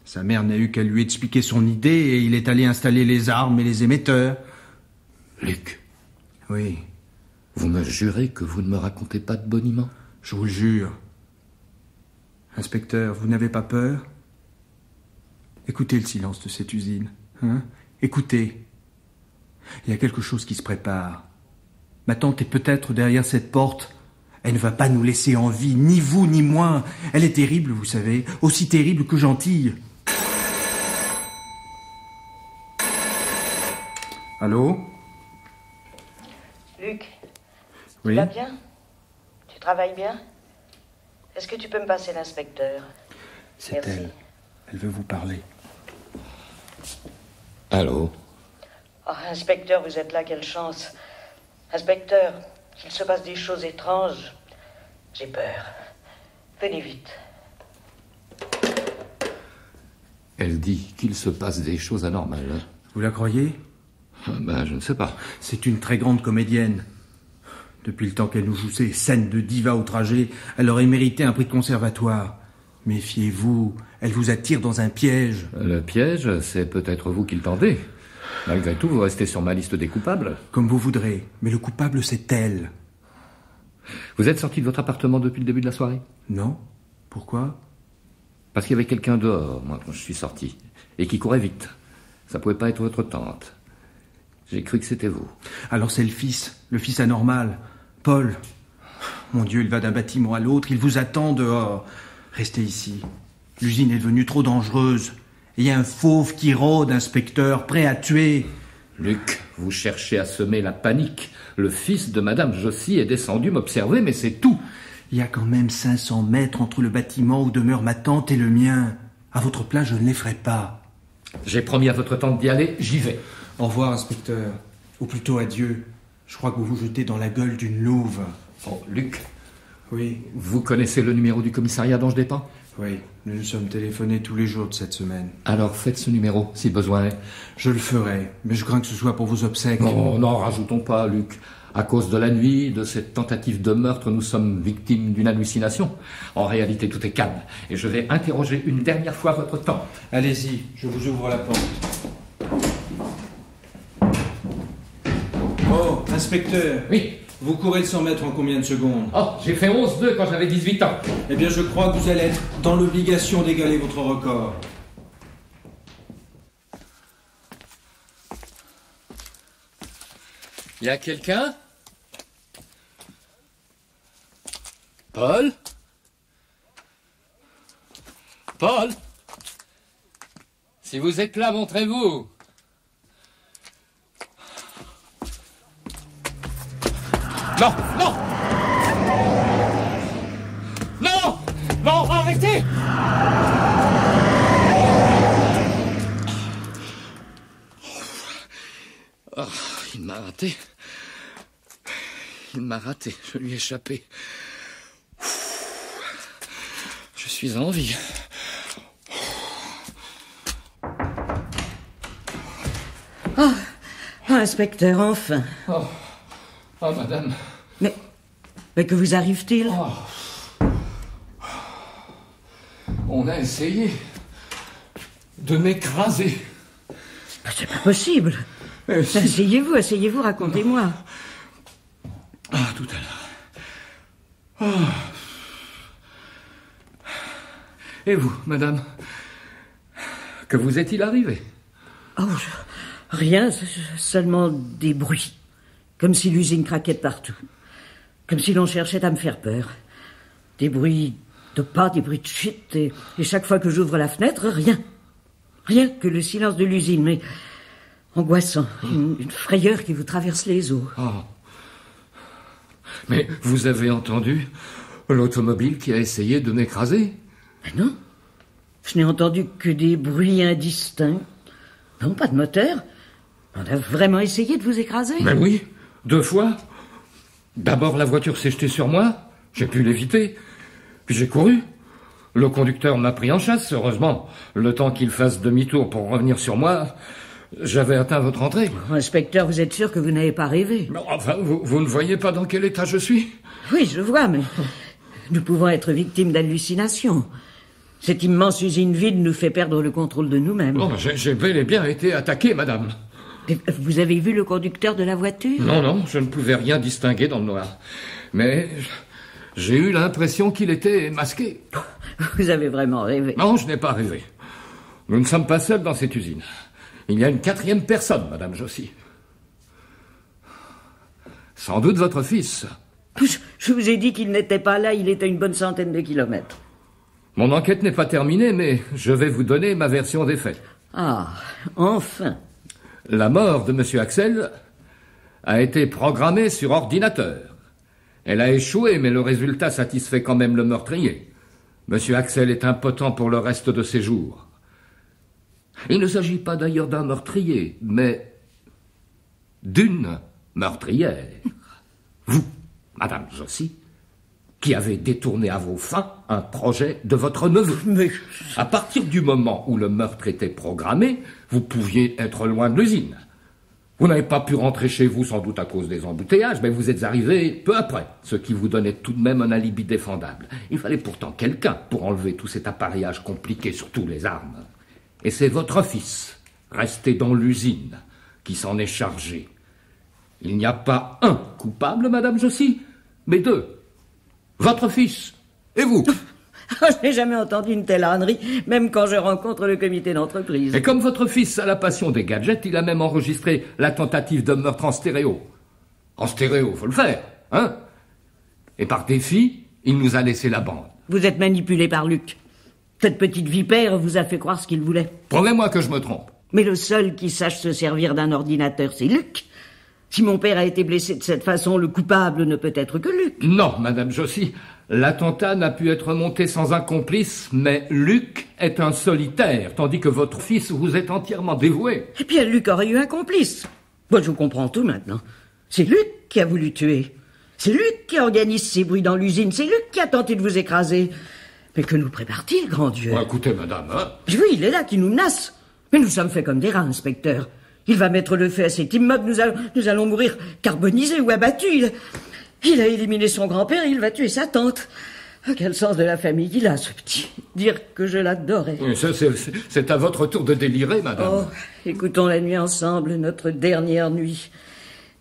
Sa mère n'a eu qu'à lui expliquer son idée et il est allé installer les armes et les émetteurs. Luc. Oui. Vous me jurez que vous ne me racontez pas de boniment? Je vous le jure. Inspecteur, vous n'avez pas peur? Écoutez le silence de cette usine. Écoutez. Il y a quelque chose qui se prépare. Ma tante est peut-être derrière cette porte. Elle ne va pas nous laisser en vie, ni vous, ni moi. Elle est terrible, vous savez, aussi terrible que gentille. Allô? Luc, Oui? tu vas bien? Tu travailles bien? Est-ce que tu peux me passer l'inspecteur? C'est Merci. elle. Elle veut vous parler. Allô? Oh, inspecteur, vous êtes là, quelle chance. Inspecteur, qu'il se passe des choses étranges. J'ai peur. Venez vite. Elle dit qu'il se passe des choses anormales. Vous la croyez? Ben, je ne sais pas. C'est une très grande comédienne. Depuis le temps qu'elle nous joue ces scènes de diva outragée, elle aurait mérité un prix de conservatoire. Méfiez-vous, elle vous attire dans un piège. Le piège, c'est peut-être vous qui le tendez. Malgré tout, vous restez sur ma liste des coupables. Comme vous voudrez, mais le coupable c'est elle. Vous êtes sorti de votre appartement depuis le début de la soirée? Non? Pourquoi? Parce qu'il y avait quelqu'un dehors, moi, quand je suis sorti. Et qui courait vite. Ça pouvait pas être votre tante. J'ai cru que c'était vous. Alors c'est le fils anormal, Paul. Mon Dieu, il va d'un bâtiment à l'autre, il vous attend dehors. Restez ici. L'usine est devenue trop dangereuse. Et il y a un fauve qui rôde, inspecteur, prêt à tuer. Luc, vous cherchez à semer la panique. Le fils de Madame Jossi est descendu m'observer, mais c'est tout. Il y a quand même 500 mètres entre le bâtiment où demeure ma tante et le mien. À votre place, je ne les ferai pas. J'ai promis à votre tante d'y aller, j'y vais. Au revoir, inspecteur. Ou plutôt adieu. Je crois que vous vous jetez dans la gueule d'une louve. Oh, Luc, Oui, vous connaissez le numéro du commissariat d'Ange-des-Pins? oui. Nous nous sommes téléphonés tous les jours de cette semaine. Alors faites ce numéro, si besoin est. Je le ferai, mais je crains que ce soit pour vos obsèques. Non, non, rajoutons pas, Luc. À cause de la nuit, de cette tentative de meurtre, nous sommes victimes d'une hallucination. En réalité, tout est calme. Et je vais interroger une dernière fois votre tante. Allez-y, je vous ouvre la porte. Oh, inspecteur. Oui. Vous courez le 100 mètres en combien de secondes? Oh, j'ai fait 11-2 quand j'avais 18 ans. Eh bien, je crois que vous allez être dans l'obligation d'égaler votre record. Y a quelqu'un? Paul? Paul? Si vous êtes là, montrez-vous. Non, non! Non! Non, arrêtez! Oh, il m'a raté. Il m'a raté, je lui ai échappé. Je suis en vie. Ah, inspecteur, enfin. Oh, oh madame. Mais que vous arrive-t-il? Oh. On a essayé de m'écraser. C'est pas possible. Si. Asseyez-vous, racontez-moi. Ah, tout à l'heure. Oh. Et vous, madame? Que vous est-il arrivé? Oh, rien, seulement des bruits. Comme si l'usine craquait de partout. Comme si l'on cherchait à me faire peur. Des bruits de pas, des bruits de chute, et chaque fois que j'ouvre la fenêtre, rien. Rien que le silence de l'usine, mais angoissant. Une frayeur qui vous traverse les os. Oh. Mais vous avez entendu l'automobile qui a essayé de m'écraser? Mais non, je n'ai entendu que des bruits indistincts. Non, pas de moteur. On a vraiment essayé de vous écraser? Mais oui, 2 fois. D'abord, la voiture s'est jetée sur moi. J'ai pu l'éviter. Puis j'ai couru. Le conducteur m'a pris en chasse, heureusement. Le temps qu'il fasse demi-tour pour revenir sur moi, j'avais atteint votre entrée. Inspecteur, vous êtes sûr que vous n'avez pas rêvé? Mais enfin, vous ne voyez pas dans quel état je suis? Oui, je vois, mais nous pouvons être victimes d'hallucinations. Cette immense usine vide nous fait perdre le contrôle de nous-mêmes. Oh, j'ai bel et bien été attaqué, madame. Vous avez vu le conducteur de la voiture? Non, je ne pouvais rien distinguer dans le noir. Mais j'ai eu l'impression qu'il était masqué. Vous avez vraiment rêvé. Non, je n'ai pas rêvé. Nous ne sommes pas seuls dans cette usine. Il y a une 4e personne, madame Jossi. Sans doute votre fils. Je vous ai dit qu'il n'était pas là, il était à une bonne centaine de kilomètres. Mon enquête n'est pas terminée, mais je vais vous donner ma version des faits. Ah, enfin. La mort de M. Axel a été programmée sur ordinateur. Elle a échoué, mais le résultat satisfait quand même le meurtrier. M. Axel est impotent pour le reste de ses jours. Il ne s'agit pas d'ailleurs d'un meurtrier, mais d'une meurtrière. Vous, madame Jossi, qui avez détourné à vos fins un projet de votre neveu. Mais... À partir du moment où le meurtre était programmé, vous pouviez être loin de l'usine. Vous n'avez pas pu rentrer chez vous sans doute à cause des embouteillages, mais vous êtes arrivé peu après, ce qui vous donnait tout de même un alibi défendable. Il fallait pourtant quelqu'un pour enlever tout cet appareillage compliqué, surtout les armes. Et c'est votre fils, resté dans l'usine, qui s'en est chargé. Il n'y a pas un coupable, madame Jossi, mais 2. Votre fils et vous. Je n'ai jamais entendu une telle ânerie, même quand je rencontre le comité d'entreprise. Et comme votre fils a la passion des gadgets, il a même enregistré la tentative de meurtre en stéréo. En stéréo, faut le faire, hein? Et par défi, il nous a laissé la bande. Vous êtes manipulé par Luc. Cette petite vipère vous a fait croire ce qu'il voulait. Prouvez-moi que je me trompe. Mais le seul qui sache se servir d'un ordinateur, c'est Luc. Si mon père a été blessé de cette façon, le coupable ne peut être que Luc. Non, madame Jossi, l'attentat n'a pu être monté sans un complice, mais Luc est un solitaire, tandis que votre fils vous est entièrement dévoué. Et bien, Luc aurait eu un complice. Moi, je comprends tout maintenant. C'est Luc qui a voulu tuer. C'est Luc qui organise ces bruits dans l'usine. C'est Luc qui a tenté de vous écraser. Mais que nous prépare-t-il, grand Dieu? Bon, écoutez, madame, hein? Oui, il est là qui nous menace. Mais nous sommes faits comme des rats, inspecteur. Il va mettre le feu à cet immeuble, nous allons mourir carbonisés ou abattus. Il a éliminé son grand-père et il va tuer sa tante. Quel sens de la famille il a, ce petit. Dire que je l'adorais. Oui, c'est à votre tour de délirer, madame. Oh, écoutons la nuit ensemble, notre dernière nuit.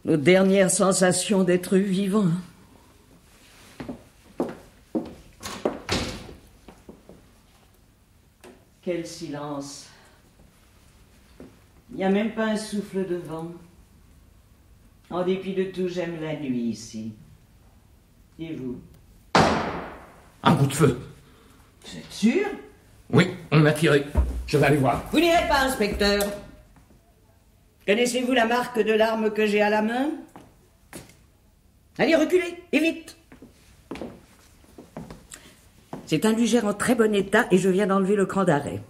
Nos dernières sensations d'être vivant. Quel silence. Il n'y a même pas un souffle de vent. En dépit de tout, j'aime la nuit ici. Et vous? Un coup de feu. Vous êtes sûr? Oui, on a tiré. Je vais aller voir. Vous n'irez pas, inspecteur. Connaissez-vous la marque de l'arme que j'ai à la main? Allez, reculez, et vite. C'est un lugère en très bon état et je viens d'enlever le cran d'arrêt.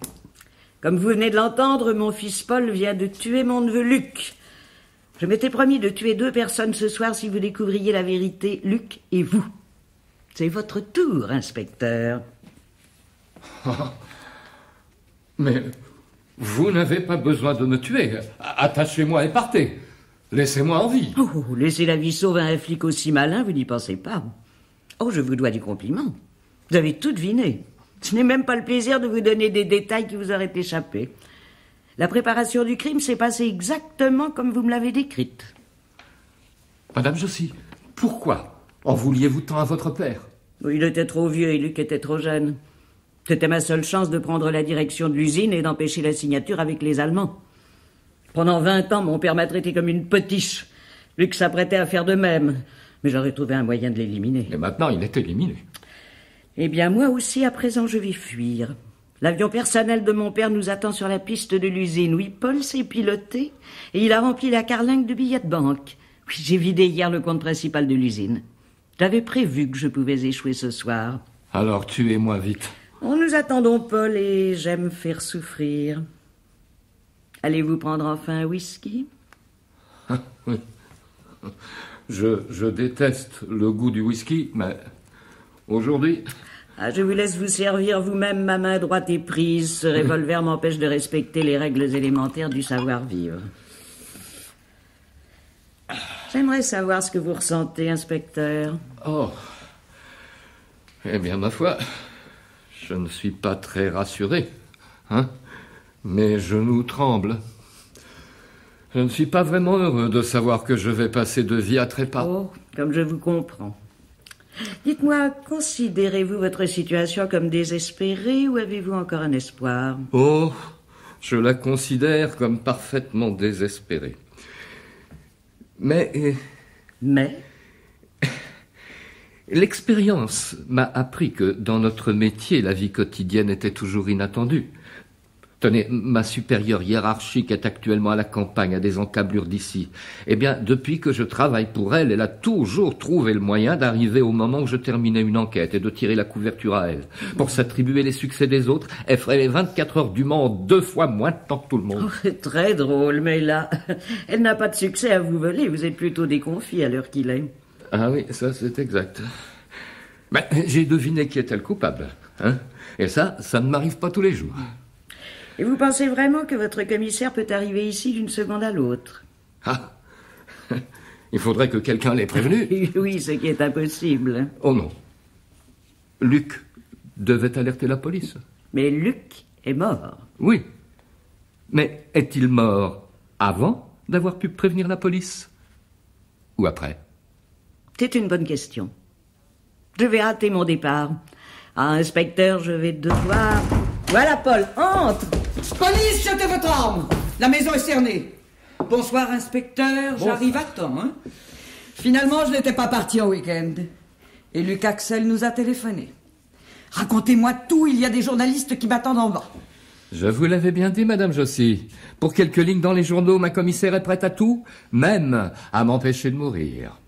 Comme vous venez de l'entendre, mon fils Paul vient de tuer mon neveu Luc. Je m'étais promis de tuer 2 personnes ce soir si vous découvriez la vérité, Luc et vous. C'est votre tour, inspecteur. Mais vous n'avez pas besoin de me tuer. Attachez-moi et partez. Laissez-moi en vie. Oh, laissez la vie sauve à un flic aussi malin, vous n'y pensez pas. Oh, je vous dois du compliment. Vous avez tout deviné. Je n'ai même pas le plaisir de vous donner des détails qui vous auraient échappé. La préparation du crime s'est passée exactement comme vous me l'avez décrite. Madame Jossi, pourquoi en vouliez-vous tant à votre père? Il était trop vieux et Luc était trop jeune. C'était ma seule chance de prendre la direction de l'usine et d'empêcher la signature avec les Allemands. Pendant 20 ans, mon père m'a traité comme une potiche. Luc s'apprêtait à faire de même. Mais j'aurais trouvé un moyen de l'éliminer. Et maintenant, il est éliminé. Eh bien, moi aussi, à présent, je vais fuir. L'avion personnel de mon père nous attend sur la piste de l'usine. Oui, Paul s'est piloté et il a rempli la carlingue de billets de banque. Oui, j'ai vidé hier le compte principal de l'usine. J'avais prévu que je pouvais échouer ce soir. Alors, tuez-moi vite. Nous attendons Paul et j'aime faire souffrir. Allez-vous prendre enfin un whisky? Oui. Je déteste le goût du whisky, mais aujourd'hui... Je vous laisse vous servir vous-même, ma main droite est prise. Ce revolver m'empêche de respecter les règles élémentaires du savoir-vivre. J'aimerais savoir ce que vous ressentez, inspecteur. Oh. Eh bien, ma foi, je ne suis pas très rassuré, hein. Mes genoux tremblent. Je ne suis pas vraiment heureux de savoir que je vais passer de vie à trépas. Oh, comme je vous comprends. Dites-moi, considérez-vous votre situation comme désespérée ou avez-vous encore un espoir? Oh, je la considère comme parfaitement désespérée. Mais... L'expérience m'a appris que dans notre métier, la vie quotidienne était toujours inattendue. Tenez, ma supérieure hiérarchique est actuellement à la campagne, à des encablures d'ici. Eh bien, depuis que je travaille pour elle, elle a toujours trouvé le moyen d'arriver au moment où je terminais une enquête et de tirer la couverture à elle. Pour s'attribuer les succès des autres, elle ferait les 24 heures du Mans 2 fois moins de temps que tout le monde. Oh, c'est très drôle, mais là, elle n'a pas de succès à vous voler. Vous êtes plutôt déconfit à l'heure qu'il est. Ah oui, ça c'est exact. Ben, j'ai deviné qui était le coupable, hein. Et ça ne m'arrive pas tous les jours. Et vous pensez vraiment que votre commissaire peut arriver ici d'une seconde à l'autre? Ah, il faudrait que quelqu'un l'ait prévenu. Oui, ce qui est impossible. Oh non. Luc devait alerter la police. Mais Luc est mort. Oui. Mais est-il mort avant d'avoir pu prévenir la police? Ou après? C'est une bonne question. Je vais rater mon départ. Ah, inspecteur, je vais devoir... Voilà, Paul, entre! Police, jetez votre arme! La maison est cernée. Bonsoir, inspecteur, j'arrive à temps, hein. Finalement, je n'étais pas parti en week-end. Et Luc Axel nous a téléphoné. Racontez-moi tout, il y a des journalistes qui m'attendent en bas. Je vous l'avais bien dit, Madame Jossi. Pour quelques lignes dans les journaux, ma commissaire est prête à tout, même à m'empêcher de mourir.